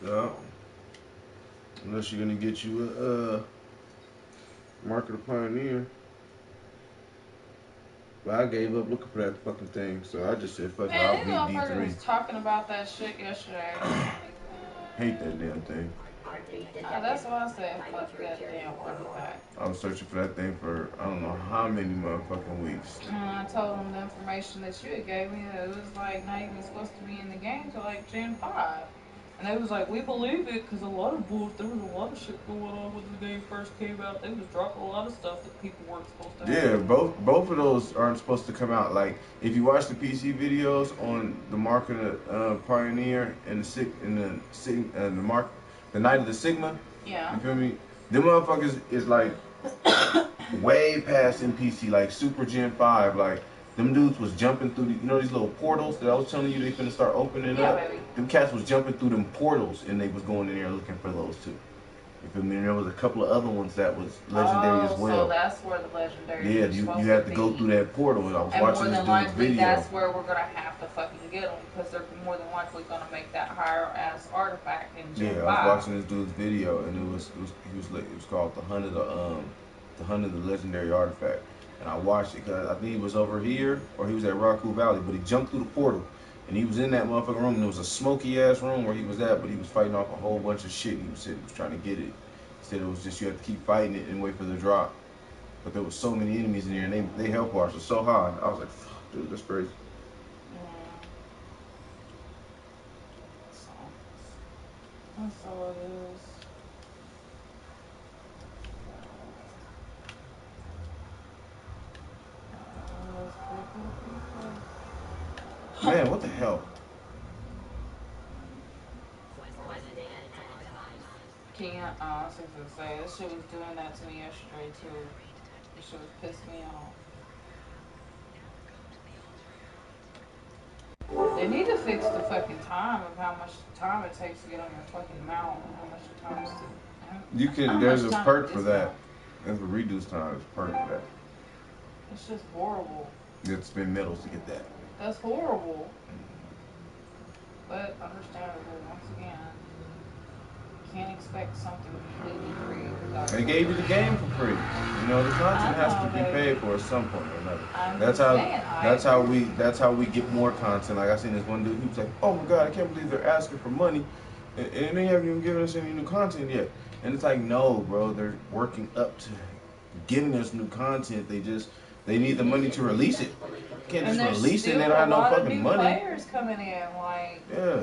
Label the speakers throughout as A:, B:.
A: Yeah. Unless you're gonna get you a Market of Pioneer. But I gave up looking for that fucking thing, so I just said, fuck it,
B: Man,
A: I'll
B: these
A: beat
B: motherfuckers
A: D3.
B: was talking about that shit yesterday. Like,
A: Hate that damn thing.
B: that's why I said fuck that damn artifact.
A: I was searching for that thing for I don't know how many motherfucking weeks.
B: And I told them the information that you had gave me that it was like not even supposed to be in the game till like Gen 5. And they was like, we believe it because a lot of bulls, there was a lot of shit going on when the game first came out. They was dropping a lot of stuff that people weren't supposed to
A: Yeah,
B: have.
A: both of those aren't supposed to come out. Like if you watch the PC videos on the Market of Pioneer and the mark the Night of the Sigma,
B: Yeah.
A: you feel me? Them motherfuckers is like way past NPC, like Super Gen 5. Like them dudes was jumping through these little portals that I was telling you they finna start opening
B: Yeah,
A: up.
B: baby.
A: Them cats was jumping through them portals and they was going in there looking for those too. You feel me? And there was a couple of other ones that was legendary as well.
B: So that's where the legendary
A: Yeah,
B: is
A: you
B: supposed
A: have
B: to
A: to go
B: be.
A: through that portal, and I was
B: And
A: watching
B: more
A: this
B: than
A: dude's
B: likely,
A: video.
B: that's where we're gonna have to fucking get them because they're more than likely gonna make that higher ass artifact in Gen 5.
A: Yeah, I was watching this dude's video, and it was called the Hunt of the Legendary Artifact, and I watched it because I think he was over here or he was at Raku Valley, but he jumped through the portal, and he was in that motherfucking room, and it was a smoky ass room where he was at, but he was fighting off a whole bunch of shit. He said he was trying to get it. He said it was just you have to keep fighting it and wait for the drop. But there was so many enemies in there, and they health bars were so high. I was like, fuck, dude, that's crazy.
B: Yeah. So that's all it is.
A: Man, what the hell?
B: Can't honestly say this shit was doing that to me yesterday too. This shit was pissing me off. They need to fix the fucking time of how much time it takes to get on your fucking mount and how much time
A: You can. There's a perk for that. There's a reduce time. There's a perk for that.
B: It's just horrible.
A: You have to spend medals to get that.
B: That's horrible. But understandable once again. Can't expect something completely free without.
A: They gave you the game for free. You know, the content has to be paid for at some point or another. That's how we get more content. Like I seen this one dude, he was like, "Oh my god, I can't believe they're asking for money, and they haven't even given us any new content yet." And it's like, no, bro, they're working up to giving us new content. They need the money to release it. You can't just release it and they don't have no fucking money.
B: Players coming in, like
A: yeah.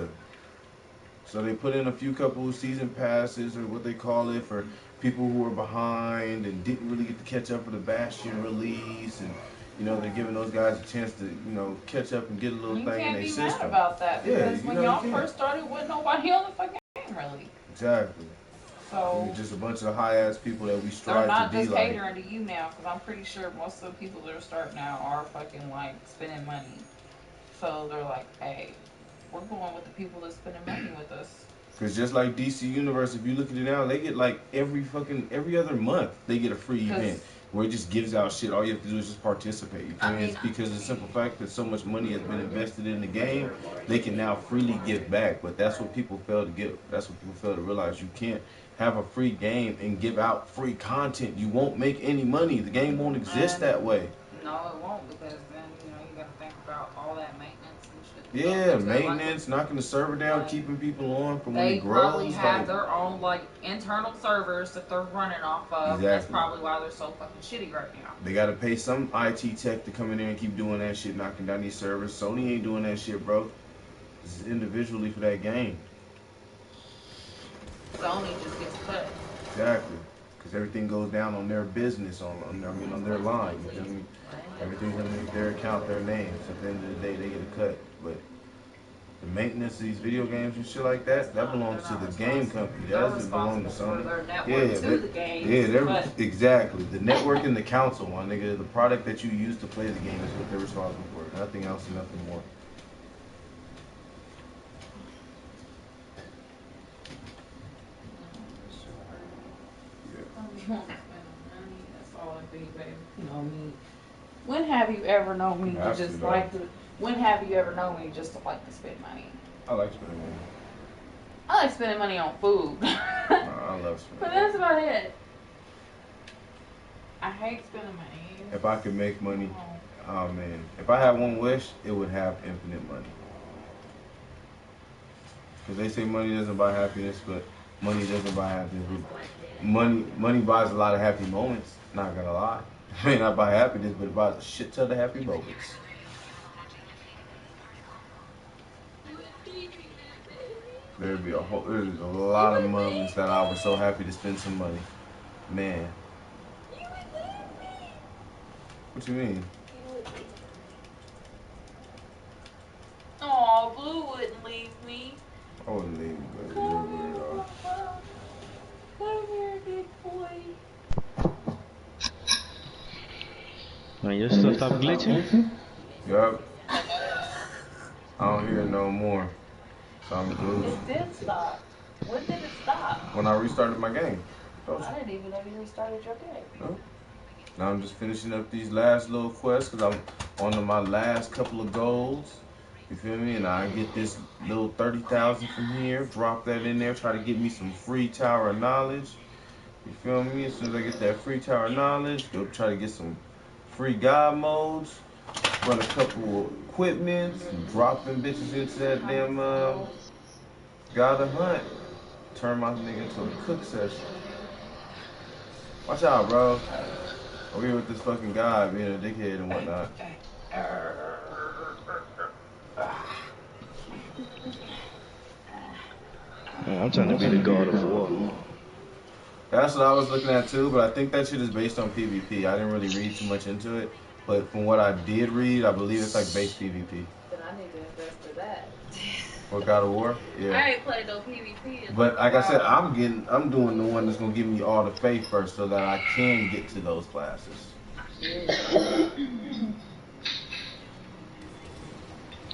A: So they put in a few couple of season passes or what they call it for people who were behind and didn't really get to catch up for the Bastion release, and you know they're giving those guys a chance to catch up and get a little thing in their system. You can't be
B: mad about that because when y'all first started, wasn't nobody on the fucking game really.
A: Exactly. So just a bunch of high ass people that we strive to be like.
B: They're not just catering to you now, because I'm pretty sure most of the people that are starting now are fucking like spending money. So they're like, hey, we're going with the people that's spending money with us.
A: Because just like DC Universe, if you look at it now, they get like every other month they get a free event where it just gives out shit. All you have to do is just participate. You feel me? It's because of the simple fact that so much money has been invested in the game, they can now freely give back. But that's what people fail to get. That's what people fail to realize. You can't have a free game and give out free content. You won't make any money. The game won't exist that way.
B: No, it won't, because then you got to think about all that maintenance.
A: Yeah, maintenance, knocking the server down, keeping people on from when it grows. They
B: probably have their own internal servers that they're running off of. Exactly. That's probably why they're so fucking shitty right now.
A: They gotta pay some IT tech to come in there and keep doing that shit, knocking down these servers. Sony ain't doing that shit, bro. This is individually for that game.
B: Sony just gets cut.
A: Exactly. Because everything goes down on their business, on their line. You feel me? Everything's underneath their account, their names. At the end of the day, they get a cut. But the maintenance of these video games and shit like that belongs to the game company. That doesn't belong to Sony. Exactly. The network and the council, my nigga. The product that you use to play the game is what they're responsible for. Nothing else and nothing more.
B: That's all it be, baby. You know me. When have you ever known me to just like to? When have you ever known me just to like to spend money?
A: I like spending money.
B: I like spending money on food.
A: I love spending.
B: But that's about it. I hate spending money.
A: If I could make money, oh man, if I had one wish, it would have infinite money. Because they say money doesn't buy happiness, but money doesn't buy happiness. Money buys a lot of happy moments. Not gonna lie, it may not buy happiness, but it buys a shit ton of happy moments. There's a lot of moments that I was so happy to spend some money. Man. What you mean?
B: Aw, Blue wouldn't leave me.
A: I wouldn't leave you, but
B: Come
A: you're
B: here,
A: weird.
B: Come here, big boy.
C: Man, your stuff stop glitching?
A: Yup. I don't hear it no more. So I'm good.
B: It did stop. When did it stop?
A: When I restarted my game.
B: I didn't even know you restarted your game.
A: No. Now I'm just finishing up these last little quests because I'm on to my last couple of goals. You feel me? And I get this little 30,000 from here, drop that in there, try to get me some free tower of knowledge. You feel me? As soon as I get that free tower of knowledge, go try to get some free god modes, run a couple of equipments, and drop them bitches into that damn god of hunt. Turn my nigga into a cook session. Watch out, bro. Over here with this fucking guy being a dickhead and whatnot.
C: Man, I'm trying to be the god of war.
A: That's what I was looking at too, but I think that shit is based on PvP. I didn't really read too much into it, but from what I did read, I believe it's like base PvP.
B: Then I need to invest for that.
A: What, God of War? Yeah.
B: I ain't played no PvP.
A: But like I said, I'm doing the one that's gonna give me all the faith first, so that I can get to those classes.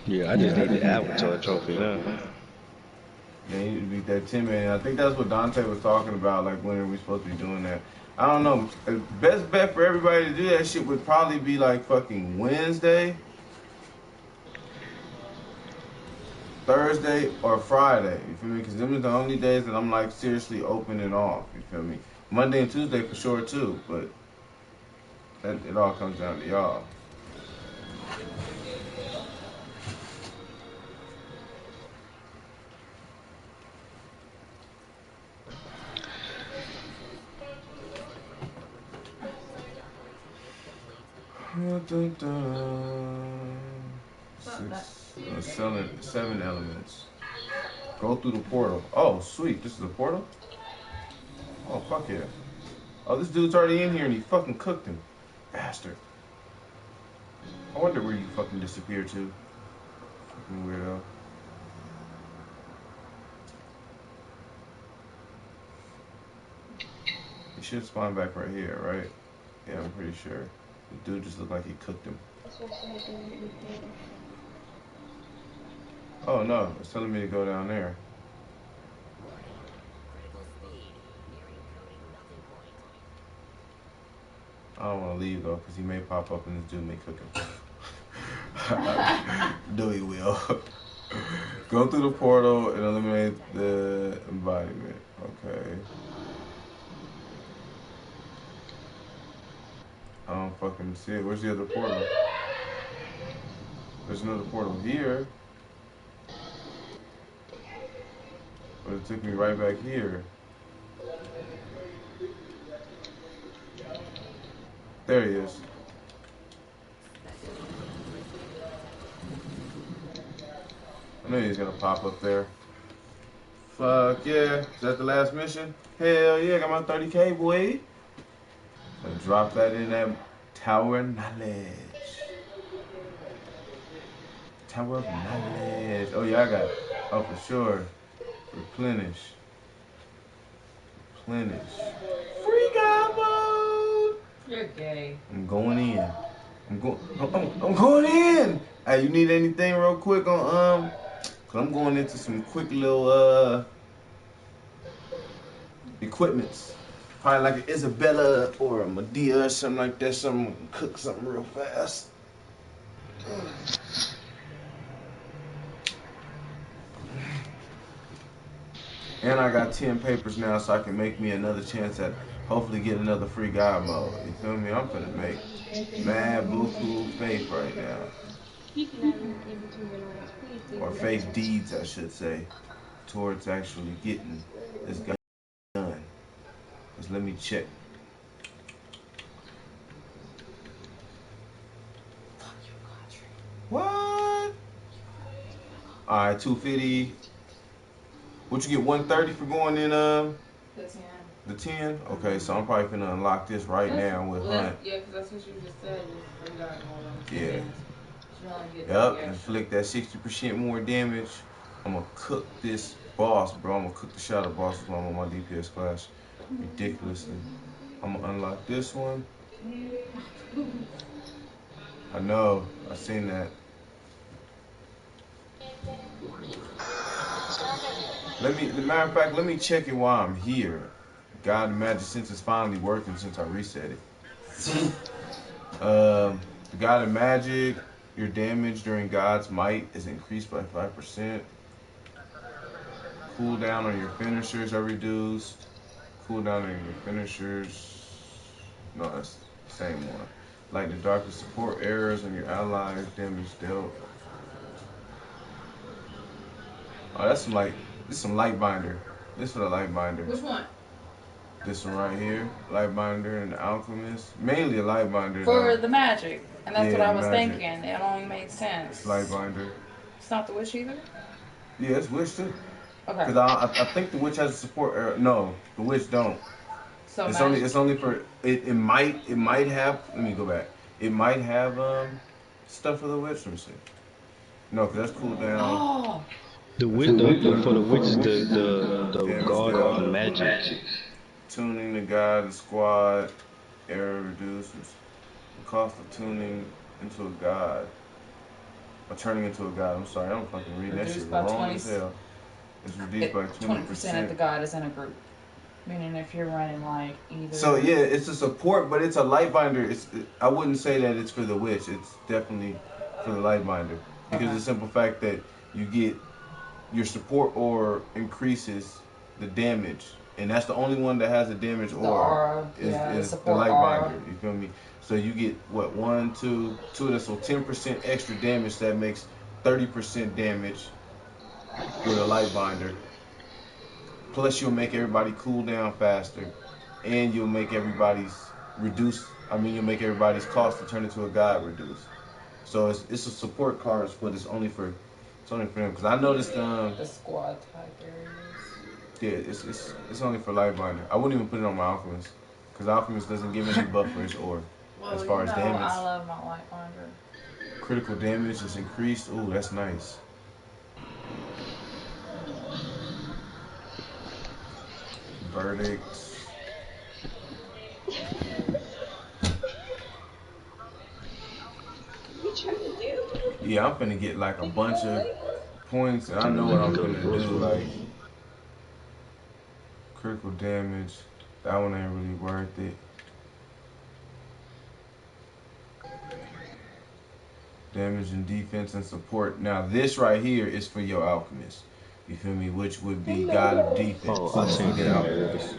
C: Yeah, I just need the Avatar trophy now.
A: Yeah, you need to beat that 10 man. I think that's what Dante was talking about. Like, when are we supposed to be doing that? I don't know. The best bet for everybody to do that shit would probably be like fucking Wednesday, Thursday, or Friday. You feel me? Because them are the only days that I'm like seriously open and off. You feel me? Monday and Tuesday for sure too. But it all comes down to y'all. Seven elements. Go through the portal. Oh, sweet. This is a portal? Oh, fuck yeah. Oh, this dude's already in here and he fucking cooked him. Bastard. I wonder where you fucking disappeared to. Fucking weirdo. He should spawn back right here, right? Yeah, I'm pretty sure. The dude just looked like he cooked him. Oh no, it's telling me to go down there. I don't want to leave though, because he may pop up and this dude may cook him. No, he will. Go through the portal and eliminate the embodiment. Okay. I don't fucking see it. Where's the other portal? There's another portal here. But it took me right back here. There he is. I knew he was gonna pop up there. Fuck yeah. Is that the last mission? Hell yeah, got my 30K, boy. So drop that in that tower of knowledge. Tower of knowledge. Oh yeah, I got it. Oh, for sure. Replenish. Replenish. Free God mode!
B: You're gay.
A: I'm going in. I'm going in! Hey, you need anything real quick on, cause I'm going into some quick little, equipments. Probably like an Isabella or a Medea or something like that. Something, cook something real fast. And I got 10 papers now, so I can make me another chance at hopefully getting another free God mode. You feel me? I'm finna make mad buku faith right now. Or faith deeds, I should say, towards actually getting this guy done. Just let me check. What? Alright, 250. What you get, 130 for going in
B: The 10.
A: the 10? Okay, so I'm probably finna unlock this right now with Hunt.
B: Yeah, because that's what you just said. Was free God mode on 10
A: Yeah.
B: bands. You only get
A: Yep,
B: 30 extra.
A: inflict that 60% more damage. I'm gonna cook this boss, bro. I'm gonna cook the shadow boss while I'm on my DPS class. Ridiculously. I'm gonna unlock this one. I know, I seen that. Matter of fact, let me check it while I'm here. God, the magic sense is finally working since I reset it. The God of Magic, your damage during God's Might is increased by 5%. Cooldown on your finishers are reduced. Cooldown on your finishers. No, that's the same one. Like the darkest support errors on your allies, damage dealt. Oh, that's some like, this some light binder. This for the light binder.
B: Which one?
A: This one right here, light binder and the alchemist. Mainly a light binder.
B: For
A: though.
B: the magic. And that's
A: Yeah,
B: what I was
A: magic.
B: thinking. It only makes sense.
A: It's light binder.
B: It's not the witch either?
A: Yeah, it's witch too.
B: Okay.
A: Because I think the witch has a support error. No, the witch don't.
B: So
A: It's
B: magic.
A: only for it might have, let me go back. It might have stuff for the witch. Let me see. No, because that's cooldown.
B: Oh!
C: The witch, for the witch, the god of magic.
A: Tuning the god, the squad, error reduces. The cost of tuning into a god. Or turning into a god. I'm sorry, I'm fucking reading that shit wrong as hell. It's reduced by 20%.
B: Of the god is in a group. Meaning if you're running like either.
A: So yeah, it's a support, but it's a light binder. I wouldn't say that it's for the witch. It's definitely for the light binder because the simple fact that you get your support aura increases the damage, and that's the only one that has a damage aura. Is the light binder. You feel me? So you get what 1, 2, 2 of this, so 10% extra damage. That makes 30% damage with a light binder. Plus, you'll make everybody cool down faster, and you'll make everybody's you'll make everybody's cost to turn into a god reduce. So it's a support card, but it's only for them. Because I noticed
B: the squad type areas.
A: Yeah, it's only for light binder. I wouldn't even put it on my alchemist, because alchemist doesn't give any buffers or as far as damage.
B: I love my light binder.
A: Critical damage is increased. Ooh, that's nice. Verdicts. Yeah, I'm finna get like a bunch of points, and I know what I'm finna do. Like critical damage, that one ain't really worth it. Damage and defense and support. Now this right here is for your alchemist. You feel me? Which would be God of Defense.
C: Oh, I see
A: that.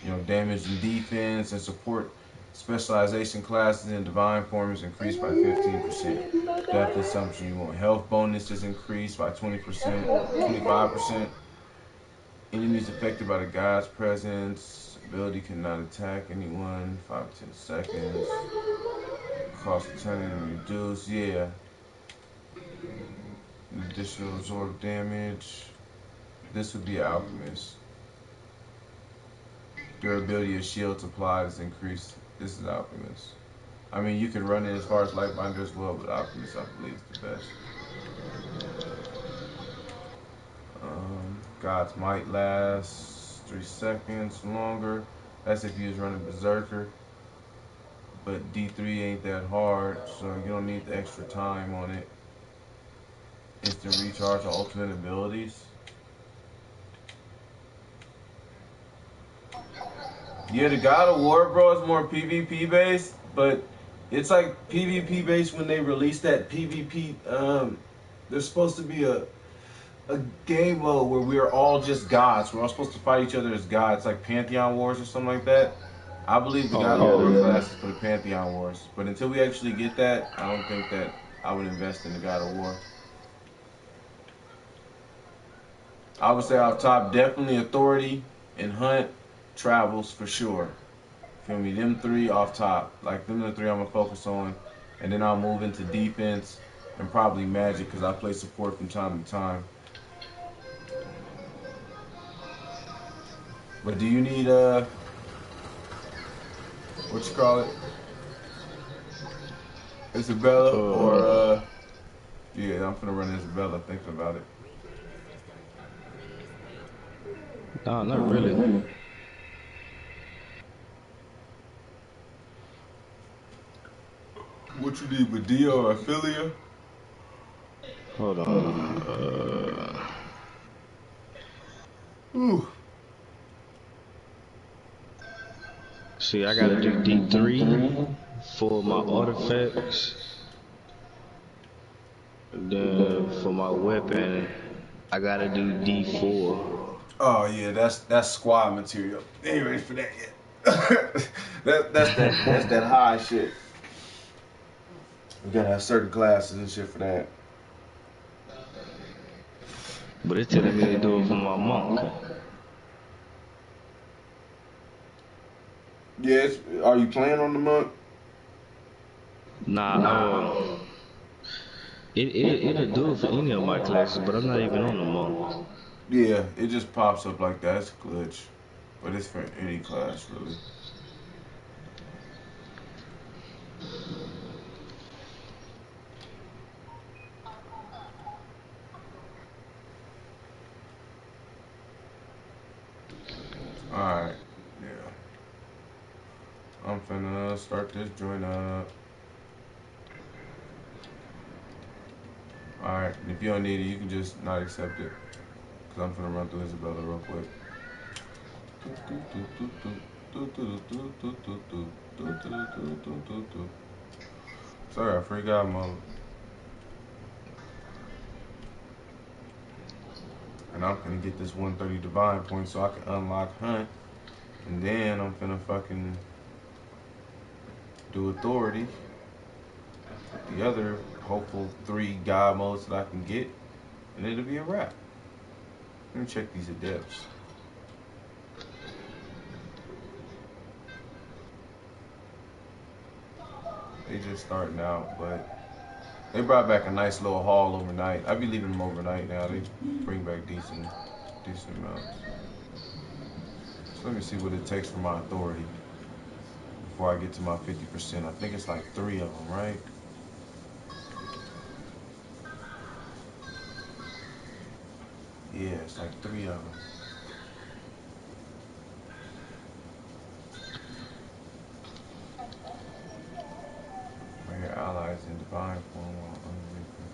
A: You know, damage and defense and support specialization classes and divine form is increased by 15%. Death assumption you want. Health bonus is increased by 20%, 25%. Enemies affected by the God's presence. Ability cannot attack anyone. 5 to 10 seconds. Cost of turning reduced. Yeah. Additional absorb damage. This would be alchemist. Durability of shields applied is increased. This is alchemist. I mean, you can run it as far as light binder as well, but alchemist I believe is the best. God's might lasts 3 seconds longer. That's if you was running berserker. But D3 ain't that hard, so you don't need the extra time on it. Instant recharge on ultimate abilities. Yeah, the God of War, bro, is more PvP based, but it's like PvP based when they released that PvP. There's supposed to be a game mode where we are all just gods. We're all supposed to fight each other as gods, like Pantheon Wars or something like that. I believe the God of
C: Oh
A: War
C: yeah.
A: class is for the Pantheon Wars, but until we actually get that, I don't think that I would invest in the God of War. I would say off top, definitely Authority and Hunt travels for sure. Feel me? Them three off top. Like, them are the three I'm going to focus on. And then I'll move into defense and probably Magic because I play support from time to time. But do you need, what you call it? Isabella or,
C: Uh,
A: yeah, I'm finna run Isabella thinking about it.
C: nah, not really.
A: What you need, Medea or Ophelia?
C: Hold on.
A: Ooh.
C: See, I gotta do D3 for my artifacts. Then for my weapon, I gotta do D4.
A: Oh yeah, that's squad material. They ain't ready for that yet. That's that high shit. We gotta have certain classes and shit for that.
C: But it's telling me to do it for my monk.
A: Yes. Are you playing on the monk?
C: Nah, it'll do it for any of my classes, but I'm not even on the monk.
A: Yeah, it just pops up like that. It's a glitch, but it's for any class really. All right. Yeah. I'm finna start this joint up. All right. And if you don't need it, you can just not accept it. Cause I'm finna run through Isabella real quick. Sorry, I forgot mode. And I'm finna get this 130 divine points so I can unlock Hunt. And then I'm finna fucking do authority. The other hopeful 3 god modes that I can get. And it'll be a wrap. Let me check these adepts. They just starting out, but they brought back a nice little haul overnight. I be leaving them overnight now. They bring back decent amounts. So let me see what it takes for my authority before I get to my 50%. I think it's like 3 of them, right? Yeah, it's like 3 of them. Where your allies in divine form while unreaping.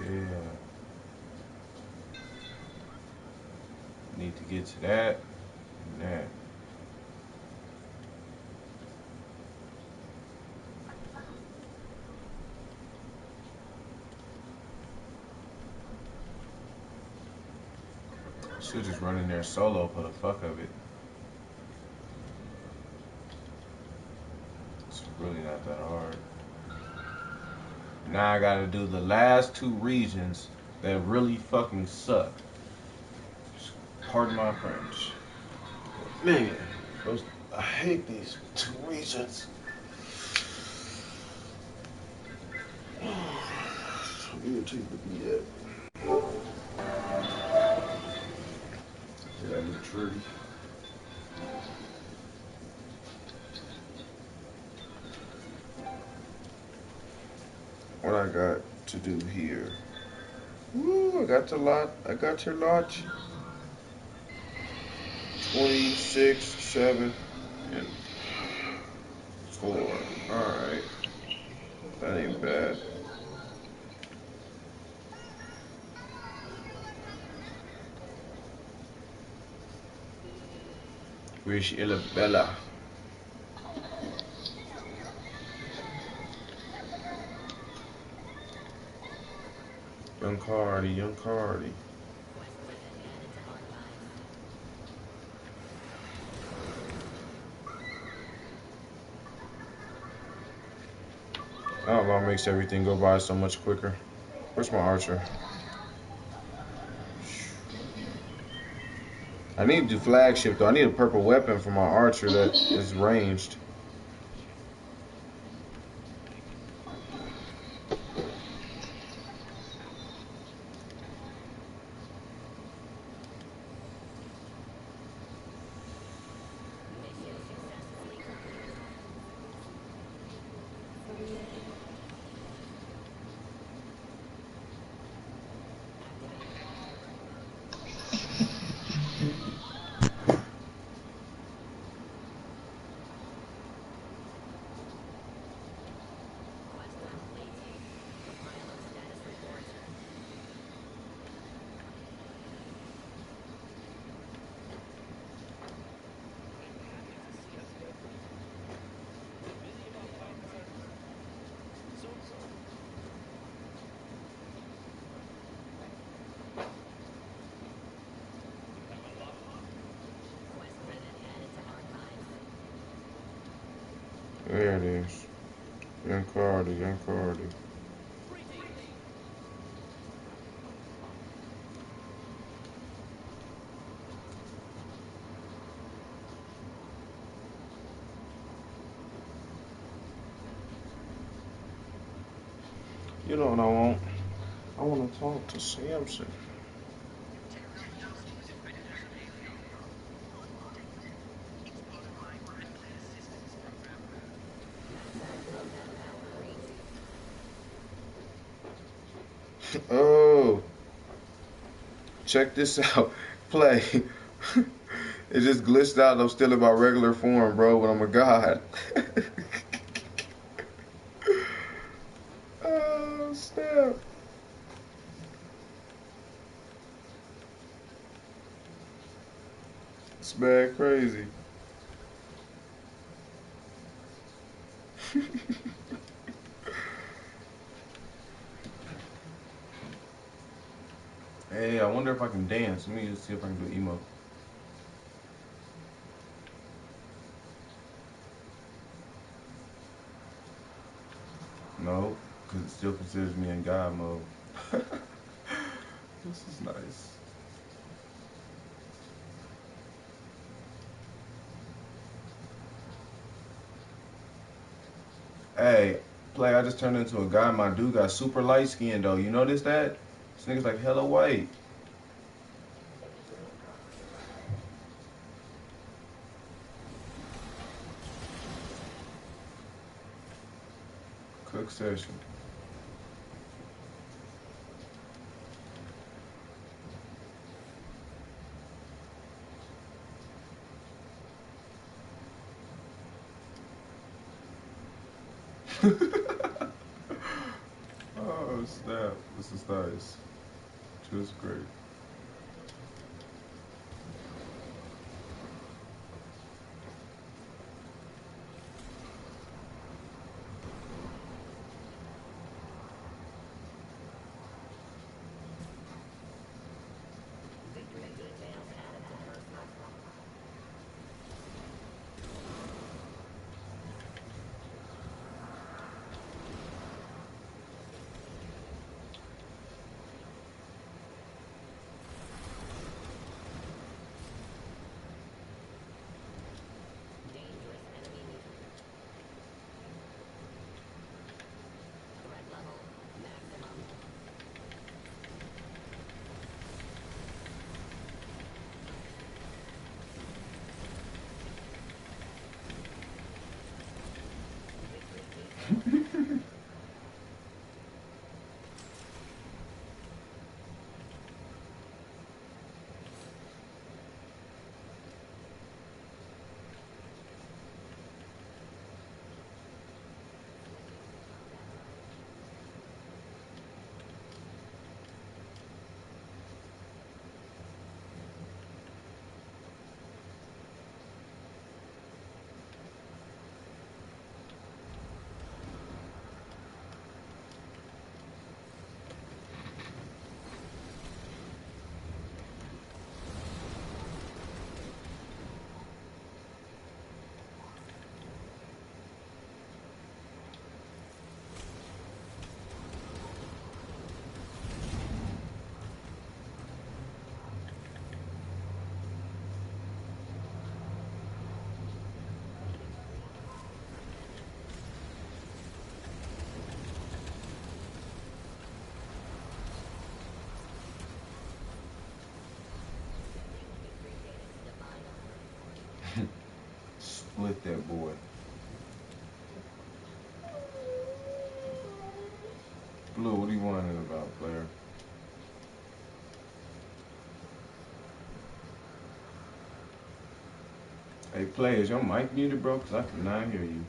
A: Yeah. Need to get to that and that. Should just run in there solo for the fuck of it. It's really not that hard. Now I gotta do the last 2 regions that really fucking suck. Pardon my French. Man, I hate these 2 regions. You take the beat at. Yeah, the tree. What I got to do here? Ooh, I got the lot. I got your lot. 26, 7, and 4. Alright. That ain't bad. Rich Bella. Young Cardi, Young Cardi. Outlaw makes everything go by so much quicker. Where's my archer? I need to do flagship though. I need a purple weapon for my archer that is ranged. There it is. Young Cardi, Young Cardi. You know what I want? I want to talk to Samson. Oh, check this out. Play. It just glitched out. I'm still in my regular form, bro, but I'm a god. Oh, snap. It's bad crazy. Hey, I wonder if I can dance. Let me just see if I can do emo. No, because it still considers me in God mode. This is nice. Hey, play, I just turned into a guy. My dude got super light skin though. You notice that? This nigga's like hella white. Cook session. Oh snap! This is nice. Just great. Split that boy. Blue, what are you whining about, player? Hey, players, your mic muted, bro? Because I cannot hear you.